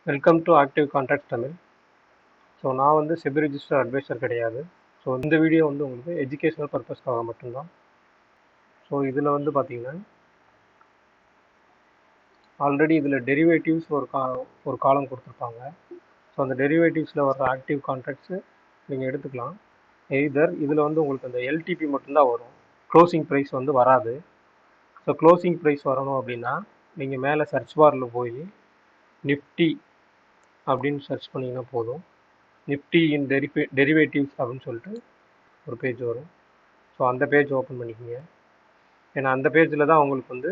Welcome to active contract Tamil. So நான் வந்து SEBI register advisor கிடையாது. ஸோ இந்த வீடியோ வந்து உங்களுக்கு எஜுகேஷனல் பர்பஸ்க்காக மட்டும்தான். ஸோ இதில் வந்து பார்த்தீங்கன்னா ஆல்ரெடி இதில் டெரிவேட்டிவ்ஸ் ஒரு காலம் கொடுத்துருப்பாங்க. ஸோ அந்த டெரிவேட்டிவ்ஸில் வர ஆக்டிவ் கான்ட்ராக்ட்ஸு நீங்கள் எடுத்துக்கலாம். எய்தர் இதில் வந்து உங்களுக்கு அந்த எல்டிபி மட்டும்தான் வரும், க்ளோசிங் ப்ரைஸ் வந்து வராது. ஸோ க்ளோசிங் ப்ரைஸ் வரணும் அப்படின்னா நீங்கள் மேலே சர்ச் பாரில் போய் நிஃப்டி அப்படின்னு சர்ச் பண்ணிங்கன்னா போதும். நிஃப்டி இன் டெரிவேட்டிவ்ஸ் அப்படின்னு சொல்லிட்டு ஒரு பேஜ் வரும். ஸோ அந்த பேஜ் ஓப்பன் பண்ணிக்கோங்க. ஏன்னா அந்த பேஜில் தான் உங்களுக்கு வந்து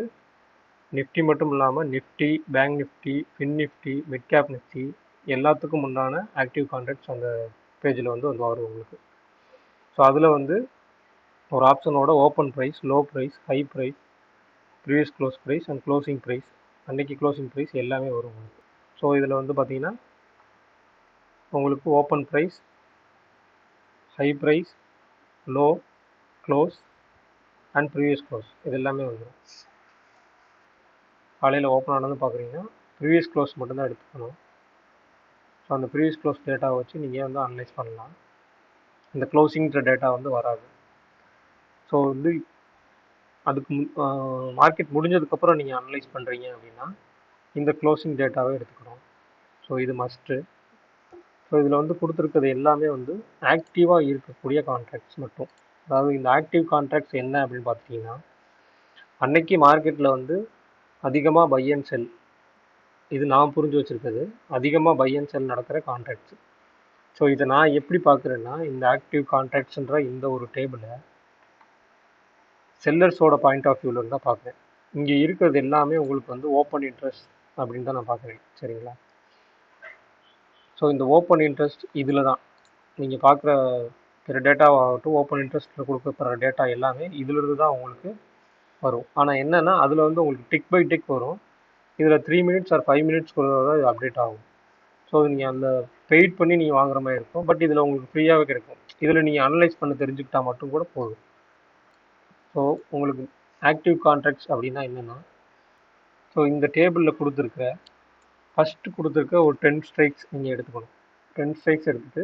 நிஃப்டி மட்டும் இல்லாமல் Nifty, bank Nifty, fin Nifty, mid cap Nifty எல்லாத்துக்கும் உண்டான ஆக்டிவ் கான்ட்ராக்ட்ஸ் அந்த பேஜில் வந்து வரும் உங்களுக்கு. ஸோ அதில் வந்து ஒரு ஆப்ஷனோட open price, low price, high price, previous close price and closing price, அன்றைக்கி க்ளோசிங் ப்ரைஸ் எல்லாமே வரும் உங்களுக்கு. ஸோ இதில் வந்து பார்த்தீங்கன்னா உங்களுக்கு open price, high price, low, close and previous close இது எல்லாமே வந்துடும். காலையில் ஓப்பன் ஆனது பார்க்குறீங்கன்னா ப்ரீவியஸ் க்ளோஸ் மட்டும்தான் எடுத்துக்கணும். ஸோ அந்த ப்ரீவியஸ் க்ளோஸ் டேட்டாவை வச்சு நீங்கள் வந்து அனலைஸ் பண்ணலாம். இந்த க்ளோசிங்கிற டேட்டா வந்து வராது. ஸோ வந்து அதுக்கு மார்க்கெட் முடிஞ்சதுக்கப்புறம் நீங்கள் அனலைஸ் பண்ணுறீங்க அப்படின்னா இந்த க்ளோசிங் டேட்டாவை எடுத்துக்கணும். ஸோ இது மஸ்ட்டு. ஸோ இதில் வந்து கொடுத்துருக்கிறது எல்லாமே வந்து ஆக்டிவாக இருக்கக்கூடிய கான்ட்ராக்ட்ஸ் மட்டும். அதாவது இந்த ஆக்டிவ் கான்ட்ராக்ட்ஸ் என்ன அப்படின்னு பார்த்தீங்கன்னா, அன்னைக்கு மார்க்கெட்டில் வந்து அதிகமாக பை அண்ட் செல், இது நான் புரிஞ்சு வச்சுருக்கிறது, அதிகமாக பை அண்ட் செல் நடக்கிற கான்ட்ராக்ட்ஸ். ஸோ இதை நான் எப்படி பார்க்குறேன்னா, இந்த ஆக்டிவ் கான்ட்ராக்ட்ஸ்ன்ற இந்த ஒரு டேபிளை செல்லர்ஸோட பாயிண்ட் ஆஃப் வியூவில் தான் பார்க்குறேன். இங்கே இருக்கிறது எல்லாமே உங்களுக்கு வந்து ஓப்பன் இன்ட்ரெஸ்ட் அப்படின்னு தான் நான் பார்க்குறேன். சரிங்களா? ஸோ இந்த ஓப்பன் இன்ட்ரெஸ்ட் இதில் தான் நீங்கள் பார்க்குற பிற டேட்டாவாகட்டும், ஓப்பன் இன்ட்ரெஸ்ட்டில் கொடுக்கப்படுற டேட்டா எல்லாமே இதிலிருந்து தான் உங்களுக்கு வரும். ஆனால் என்னென்னா அதில் வந்து உங்களுக்கு டிக் பை டிக் வரும். இதில் 3 மினிட்ஸ் ஆர் 5 மினிட்ஸ் தான் இது அப்டேட் ஆகும். ஸோ நீங்கள் அந்த பெய்ட் பண்ணி நீங்கள் வாங்குற மாதிரி இருக்கும். பட் இதில் உங்களுக்கு ஃப்ரீயாகவே கிடைக்கும். இதில் நீங்கள் அனலைஸ் பண்ண தெரிஞ்சுக்கிட்டால் மட்டும் கூட போதும். ஸோ உங்களுக்கு ஆக்டிவ் கான்ட்ராக்ட்ஸ் அப்படின்னா என்னென்னா, ஸோ இந்த டேபிளில் கொடுத்துருக்க ஃபஸ்ட்டு கொடுத்துருக்க ஒரு 10 ஸ்ட்ரைக்ஸ் நீங்கள் எடுத்துக்கணும். 10 ஸ்ட்ரைக்ஸ் எடுத்துகிட்டு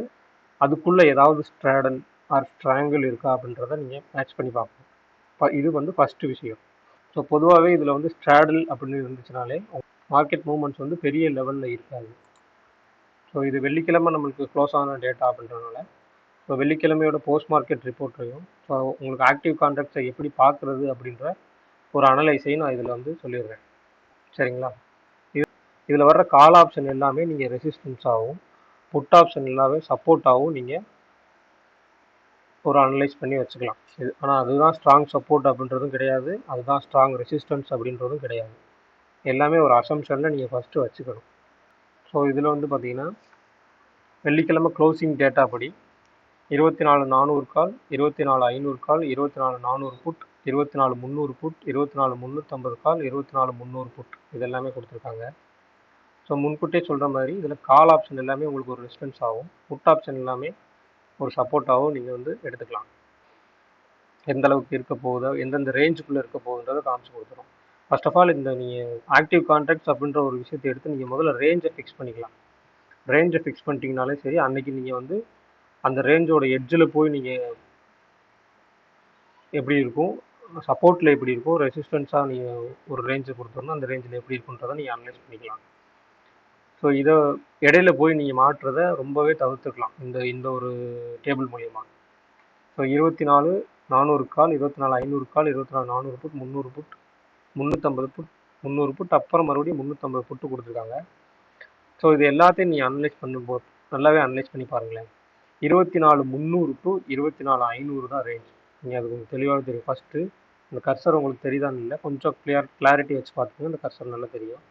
அதுக்குள்ளே ஏதாவது ஸ்ட்ராடல் ஆர் ஸ்ட்ராங்கிள் இருக்கா அப்படின்றத நீங்கள் மேட்ச் பண்ணி பார்க்கணும். இது வந்து ஃபஸ்ட்டு விஷயம். ஸோ பொதுவாகவே இதில் வந்து ஸ்ட்ராடல் அப்படின்னு இருந்துச்சுனாலே மார்க்கெட் மூவ்மெண்ட்ஸ் வந்து பெரிய லெவலில் இருக்காது. ஸோ இது வெள்ளிக்கிழமை நம்மளுக்கு க்ளோஸ் ஆன டேட்டா அப்படின்றதுனால ஸோ வெள்ளிக்கிழமையோட போஸ்ட் மார்க்கெட் ரிப்போர்ட்டையும் ஸோ உங்களுக்கு ஆக்டிவ் கான்ட்ராக்ட்ஸை எப்படி பார்க்குறது அப்படின்ற ஒரு அனலைஸையும் நான் இதில் வந்து சொல்லிடுறேன். சரிங்களா? இதில் வர்ற கால் ஆப்ஷன் எல்லாமே நீங்கள் ரெசிஸ்டன்ஸாகவும், புட் ஆப்ஷன் எல்லாமே சப்போர்ட்டாகவும் நீங்கள் ஒரு அனலைஸ் பண்ணி வச்சுக்கலாம். இது ஆனால் அதுதான் ஸ்ட்ராங் சப்போர்ட் அப்படின்றதும் கிடையாது, அதுதான் ஸ்ட்ராங் ரெசிஸ்டன்ஸ் அப்படின்றதும் கிடையாது. எல்லாமே ஒரு அசம்ஷனில் நீங்கள் ஃபஸ்ட்டு வச்சுக்கணும். ஸோ இதில் வந்து பார்த்தீங்கன்னா வெள்ளிக்கிழமை க்ளோசிங் டேட்டா படி 24,400 கால், 24,500 கால், 24,400 புட், 24,300 புட், 24,350 கால், 24,300 புட் இது எல்லாமே கொடுத்துருக்காங்க. ஸோ முன்கூட்டியே சொல்கிற மாதிரி இதில் கால் ஆப்ஷன் எல்லாமே உங்களுக்கு ஒரு ரெசிஸ்டன்ஸ் ஆகும், புட் ஆப்ஷன் எல்லாமே ஒரு சப்போர்ட்டாகவும் நீங்கள் வந்து எடுத்துக்கலாம். எந்த அளவுக்கு இருக்க போகுதோ, எந்தெந்த ரேஞ்சுக்குள்ளே இருக்க போகுதுன்றதை காமிச்சு கொடுத்துரும். ஃபர்ஸ்ட் ஆஃப் ஆல் இந்த நீங்கள் ஆக்டிவ் கான்ட்ராக்ட்ஸ் அப்படின்ற ஒரு விஷயத்தை எடுத்து நீங்கள் முதல்ல ரேஞ்சை ஃபிக்ஸ் பண்ணிக்கலாம். ரேஞ்சை ஃபிக்ஸ் பண்ணிட்டீங்கனாலே சரி, அன்றைக்கி நீங்கள் வந்து அந்த ரேஞ்சோட எட்ஜில் போய் நீங்கள் எப்படி இருக்கும், சப்போர்ட்டில் எப்படி இருக்கும், ரெசிஸ்டன்ஸாக நீங்கள் ஒரு ரேஞ்சை கொடுத்தோம்னா அந்த ரேஞ்சில் எப்படி இருக்குன்றதை நீங்கள் அனலைஸ் பண்ணிக்கலாம். ஸோ இதை இடையில போய் நீங்கள் மாற்றுறதை ரொம்பவே தவிர்த்துக்கலாம் இந்த ஒரு டேபிள் மூலயமா. ஸோ 24,400 கால், 24,500 கால், 24,400 புட், 300 புட், 350 புட், 300 புட், அப்புறம் மறுபடியும் 350 புட்டு கொடுத்துருக்காங்க. ஸோ இது எல்லாத்தையும் நீங்கள் அனலைஸ் பண்ணும்போது நல்லாவே அனலைஸ் பண்ணி பாருங்களேன். 24,300 டு 24,500 தான் ரேஞ்ச். நீங்கள் அது கொஞ்சம் தெளிவாக தெரியும். ஃபஸ்ட்டு இந்த கர்சர் உங்களுக்கு தெரியுதான்னு இல்லை, கொஞ்சம் கிளாரிட்டி வச்சு பார்த்துக்கோங்க. இந்த கர்சர் நல்லா தெரியும்.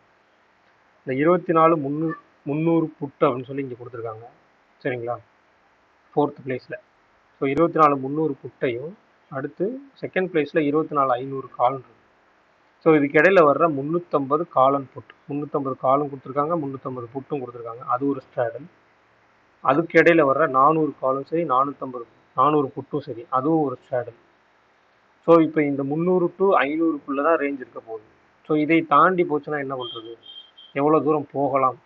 இந்த 24,300 புட்டு அப்படின்னு சொல்லி இங்கே கொடுத்துருக்காங்க. சரிங்களா? 4th பிளேஸில். ஸோ 24,300 புட்டையும் அடுத்து செகண்ட் பிளேஸில் 24,500 கால் இருக்கு. ஸோ இதுக்கு இடையில வர்ற 350 காலன் புட், 350 காலும் கொடுத்துருக்காங்க, 350 புட்டும் கொடுத்துருக்காங்க. அது ஒரு ஸ்ட்ராடல். அதுக்கு இடையில வர்ற 400 காலும் சரி, 400 புட்டும் சரி, அதுவும் ஒரு ஸ்ட்ராடல். ஸோ இப்போ இந்த 300 டு 500க்குள்ளே தான் ரேஞ்ச் இருக்க போகுது. ஸோ இதை தாண்டி போச்சுன்னா என்ன பண்ணுறது, எவ்வளோ தூரம் போகலாம்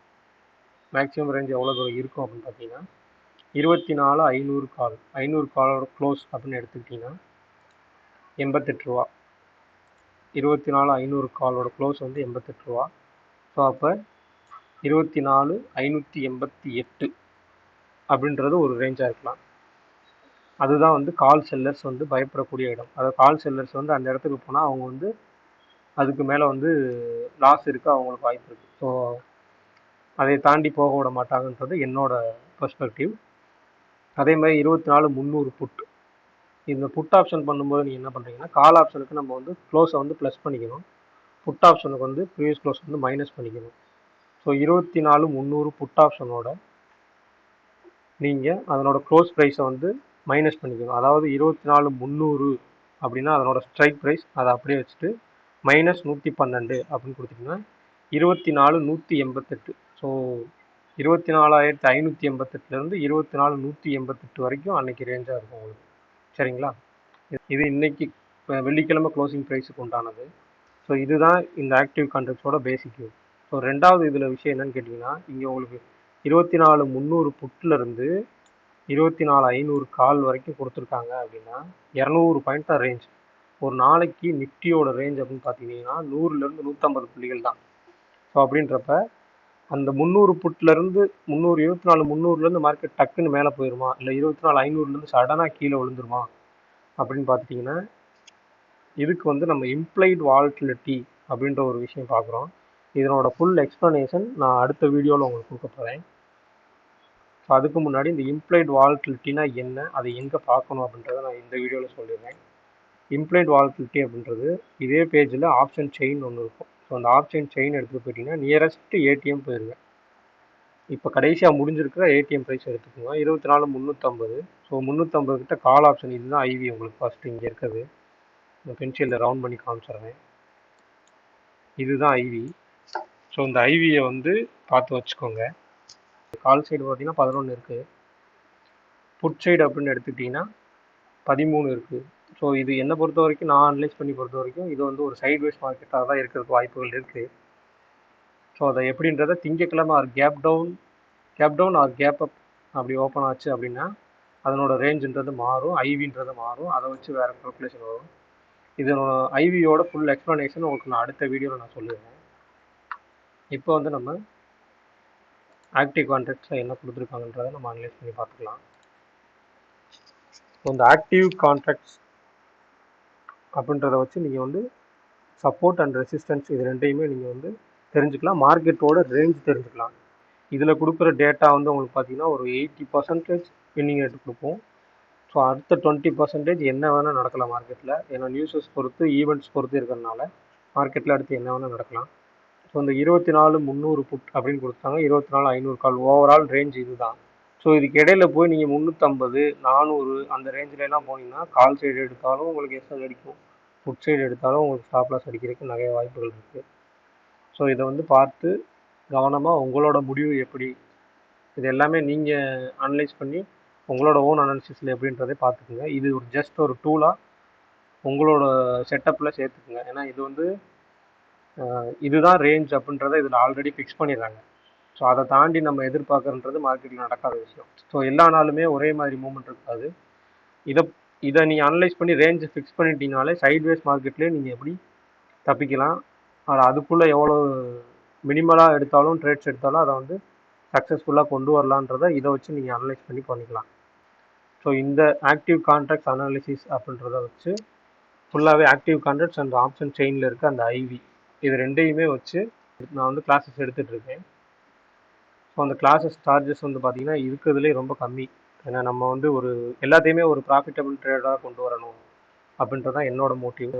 மேக்ஸிமம் ரேஞ்ச் எவ்வளோ தூரம் இருக்கும் அப்படின்னு பார்த்தீங்கன்னா 24,500 கால் 500 காலோட க்ளோஸ் அப்படின்னு எடுத்துக்கிட்டிங்கன்னா 88 ரூபா. 24,500 காலோட க்ளோஸ் வந்து 88 ரூபா. ஸோ அப்போ 24,588 அப்படின்றது ஒரு ரேஞ்சாக இருக்கலாம். அதுதான் வந்து கால் செல்லர்ஸ் வந்து பயப்படக்கூடிய இடம். அதாவது கால் செல்லர்ஸ் வந்து அந்த இடத்துக்கு போனால் அவங்க வந்து அதுக்கு மேலே வந்து லாஸ் இருக்க அவங்களுக்கு வாய்ப்பு இருக்குது. ஸோ அதை தாண்டி போக விட மாட்டாங்கன்றது என்னோட பெர்ஸ்பெக்டிவ். அதே மாதிரி 24,300 புட். இந்த புட் ஆப்ஷன் பண்ணும்போது நீங்கள் என்ன பண்ணுறீங்கன்னா கால் ஆப்ஷனுக்கு நம்ம வந்து க்ளோஸை வந்து ப்ளஸ் பண்ணிக்கணும், புட் ஆப்ஷனுக்கு வந்து ப்ரீவியஸ் க்ளோஸ் வந்து மைனஸ் பண்ணிக்கணும். ஸோ 24,300 புட் ஆப்ஷனோட நீங்கள் அதனோட க்ளோஸ் ப்ரைஸை வந்து மைனஸ் பண்ணிக்கணும். அதாவது 24,300 அப்படின்னா அதனோட ஸ்ட்ரைக் ப்ரைஸ் அதை அப்படியே வச்சுட்டு -112 அப்படின்னு கொடுத்தீங்கன்னா 24,188. ஸோ 24,588 24,188 வரைக்கும் அன்னைக்கு ரேஞ்சாக இருக்கும் உங்களுக்கு. சரிங்களா? இது இன்னைக்கு வெள்ளிக்கிழமை க்ளோசிங் ப்ரைஸுக்கு உண்டானது. ஸோ இதுதான் இந்த ஆக்டிவ் கான்ட்ராக்ட்ஸோட பேசிக். ஸோ ரெண்டாவது இதில் விஷயம் என்னன்னு கேட்டிங்கன்னா, இங்கே உங்களுக்கு 24,300 புட்டிலேருந்து 24,500 கால் வரைக்கும் கொடுத்துருக்காங்க அப்படின்னா 200 பாயிண்ட் தான் ரேஞ்ச். ஒரு நாளைக்கு நிஃப்டியோட ரேஞ்ச் அப்படின்னு பார்த்தீங்கன்னா 100லேருந்து 150 புள்ளிகள் தான். ஸோ அப்படின்றப்ப அந்த 300 புட்லேருந்து 24,300லேருந்து மார்க்கெட் டக்குன்னு மேலே போயிடுமா, இல்லை 24,500லேருந்து சடனாக கீழே விழுந்துருமா அப்படின்னு பார்த்துட்டிங்கன்னா, இதுக்கு வந்து நம்ம இம்ப்ளைட் வாலட்டிலிட்டி அப்படின்ற ஒரு விஷயம் பார்க்குறோம். இதனோட ஃபுல் எக்ஸ்ப்ளனேஷன் நான் அடுத்த வீடியோவில் உங்களுக்கு கொடுக்க போகிறேன். ஸோ அதுக்கு முன்னாடி இந்த இம்ப்ளைட் வாலட்டிலிட்டினா என்ன, அதை எங்கே பார்க்கணும் அப்படின்றத நான் இந்த வீடியோவில் சொல்லிடுறேன். இம்ப்ளைட் வாலட்டிலிட்டி அப்படின்றது இதே பேஜில் ஆப்ஷன் செயின் ஒன்று இருக்கும். ஸோ அந்த ஆப்ஷன் செயின் எடுத்துகிட்டு போயிட்டீங்கன்னா நியரஸ்ட் ஏடிஎம் போயிருங்க. இப்போ கடைசியாக முடிஞ்சிருக்கிற ஏடிஎம் ப்ரைஸ் எடுத்துக்கோங்க 24,350. ஸோ 350 கிட்ட கால் ஆப்ஷன். இதுதான் ஐவி உங்களுக்கு ஃபஸ்ட்டு இங்கே இருக்குது. பென்சிலில் ரவுண்ட் பண்ணி காமிச்சிடுறேன். இதுதான் ஐவி. ஸோ இந்த ஐவியை வந்து பார்த்து வச்சுக்கோங்க. கால் சைடு பார்த்தீங்கன்னா 11 இருக்குது. புட் சைடு அப்படின்னு எடுத்துக்கிட்டிங்கன்னா 13 இருக்குது. ஸோ இது என்னை பொறுத்த வரைக்கும், நான் அனலைஸ் பண்ணி பொறுத்த வரைக்கும் இது வந்து ஒரு சைட்வேஸ் மார்க்கெட்டாக தான் இருக்கிறதுக்கு வாய்ப்புகள் இருக்குது. ஸோ அதை எப்படின்றத திங்கக்கிழமை gap down or gap up அப்படி ஓப்பன் ஆச்சு அப்படின்னா அதனோட ரேஞ்சுன்றது மாறும், ஐவின்றது மாறும். அதை வச்சு வேறு கால்குலேஷன் வரும். இதனோட ஐவியோட ஃபுல் எக்ஸ்ப்ளனேஷன் உங்களுக்கு நான் அடுத்த வீடியோவில் நான் சொல்லிடுறேன். இப்போ வந்து நம்ம ஆக்டிவ் கான்ட்ராக்ட்ஸில் என்ன கொடுத்துருக்காங்கன்றதை நம்ம அனலைஸ் பண்ணி பார்த்துக்கலாம். இந்த ஆக்டிவ் கான்ட்ராக்ட்ஸ் அப்படின்றத வச்சு நீங்கள் வந்து சப்போர்ட் அண்ட் ரெசிஸ்டன்ஸ் இது ரெண்டையுமே நீங்கள் வந்து தெரிஞ்சுக்கலாம். மார்க்கெட்டோட ரேஞ்ச் தெரிஞ்சுக்கலாம். இதில் கொடுக்குற டேட்டா வந்து உங்களுக்கு பார்த்தீங்கன்னா ஒரு 80% வின்னிங் ரேட்டு கொடுப்போம். ஸோ அடுத்த 20% என்ன வேணால் நடக்கலாம் மார்க்கெட்டில். ஏன்னா நியூஸஸ் பொறுத்து, ஈவெண்ட்ஸ் பொறுத்து இருக்கிறதுனால மார்க்கெட்டில் அடுத்து என்ன வேணால் நடக்கலாம். ஸோ இந்த 24,300 புட் அப்படின்னு கொடுத்தாங்க, 24,500 கால். ஓவரால் ரேஞ்ச் இதுதான். ஸோ இதுக்கு இடையில போய் நீங்கள் 350, 400 அந்த ரேஞ்சிலலாம் போனீங்கன்னா கால் சைடு எடுத்தாலும் உங்களுக்கு எஸ்எல் அடிக்கும், புட் சைடு எடுத்தாலும் உங்களுக்கு ஸ்டாப் லாஸ் அடிக்கிறதுக்கு நிறைய வாய்ப்புகள் இருக்குது. ஸோ இதை வந்து பார்த்து கவனமாக உங்களோட முடிவு எப்படி, இது எல்லாமே நீங்கள் அனலைஸ் பண்ணி உங்களோட ஓன் அனாலிசிஸில் எப்படின்றதை பார்த்துக்குங்க. இது ஒரு ஜஸ்ட் ஒரு டூலாக உங்களோட செட்டப்பில் சேர்த்துக்குங்க. ஏன்னா இது வந்து இதுதான் ரேஞ்ச் அப்படின்றத இதில் ஆல்ரெடி ஃபிக்ஸ் பண்ணிடுறாங்க. ஸோ அதை தாண்டி நம்ம எதிர்பார்க்குறன்றது மார்க்கெட்டில் நடக்காத விஷயம். ஸோ எல்லா நாளுமே ஒரே மாதிரி மூவ்மெண்ட் இருக்காது. இதை நீங்கள் அனலைஸ் பண்ணி ரேஞ்சு ஃபிக்ஸ் பண்ணிட்டீங்கனாலே சைட்வேஸ் மார்க்கெட்லேயே நீங்கள் எப்படி தப்பிக்கலாம், அதுக்குள்ளே எவ்வளோ மினிமலாக எடுத்தாலும் ட்ரேட்ஸ் எடுத்தாலும் அதை வந்து சக்ஸஸ்ஃபுல்லாக கொண்டு வரலான்றதை இதை வச்சு நீங்கள் அனலைஸ் பண்ணி பண்ணிக்கலாம். ஸோ இந்த ஆக்டிவ் கான்ட்ராக்ட்ஸ் அனாலிசிஸ் அப்படின்றத வச்சு ஃபுல்லாகவே ஆக்டிவ் கான்ட்ராக்ட்ஸ் அண்ட் ஆப்ஷன் செயினில் இருக்க அந்த ஐவி இது ரெண்டையுமே வச்சு நான் வந்து கிளாஸஸ் எடுத்துகிட்ருக்கேன். ஸோ அந்த கிளாஸஸ் சார்ஜஸ் வந்து பார்த்திங்கன்னா இருக்கிறதுலே ரொம்ப கம்மி. ஏன்னா நம்ம வந்து ஒரு எல்லாத்தையுமே ஒரு ப்ராஃபிட்டபிள் ட்ரேடாக கொண்டு வரணும் அப்படின்றதான் என்னோட மோட்டிவ்.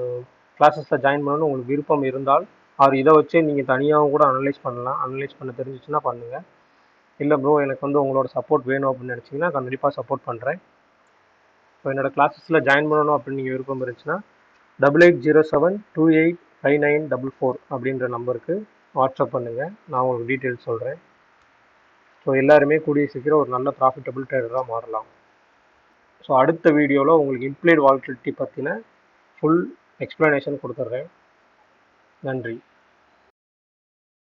கிளாஸஸில் ஜாயின் பண்ணணும்னு உங்களுக்கு விருப்பம் இருந்தால் இதை வச்சே நீங்கள் தனியாகவும் கூட அனலைஸ் பண்ணலாம். அனலைஸ் பண்ண தெரிஞ்சிச்சுன்னா பண்ணுங்கள். இல்லை ப்ரோ எனக்கு வந்து உங்களோட சப்போர்ட் வேணும் அப்படின்னு நினச்சிங்கன்னா கண்டிப்பாக சப்போர்ட் பண்ணுறேன். ஸோ என்னோடய கிளாஸஸில் ஜாயின் பண்ணணும் அப்படின்னு நீங்கள் விருப்பம் இருந்துச்சுன்னா 8807285944 அப்படின்ற நம்பருக்கு வாட்ஸ்அப் பண்ணுங்கள். நான் உங்களுக்கு டீட்டெயில்ஸ் சொல்கிறேன். ஸோ எல்லாருமே கூடிய சீக்கிரம் ஒரு நல்ல ப்ராஃபிட்டபிள் ட்ரேடராக மாறலாம். ஸோ அடுத்த வீடியோவில் உங்களுக்கு இம்ப்ளைட் வாலட்டிலிட்டி பற்றின ஃபுல் எக்ஸ்ப்ளனேஷன் கொடுத்துட்றேன். நன்றி.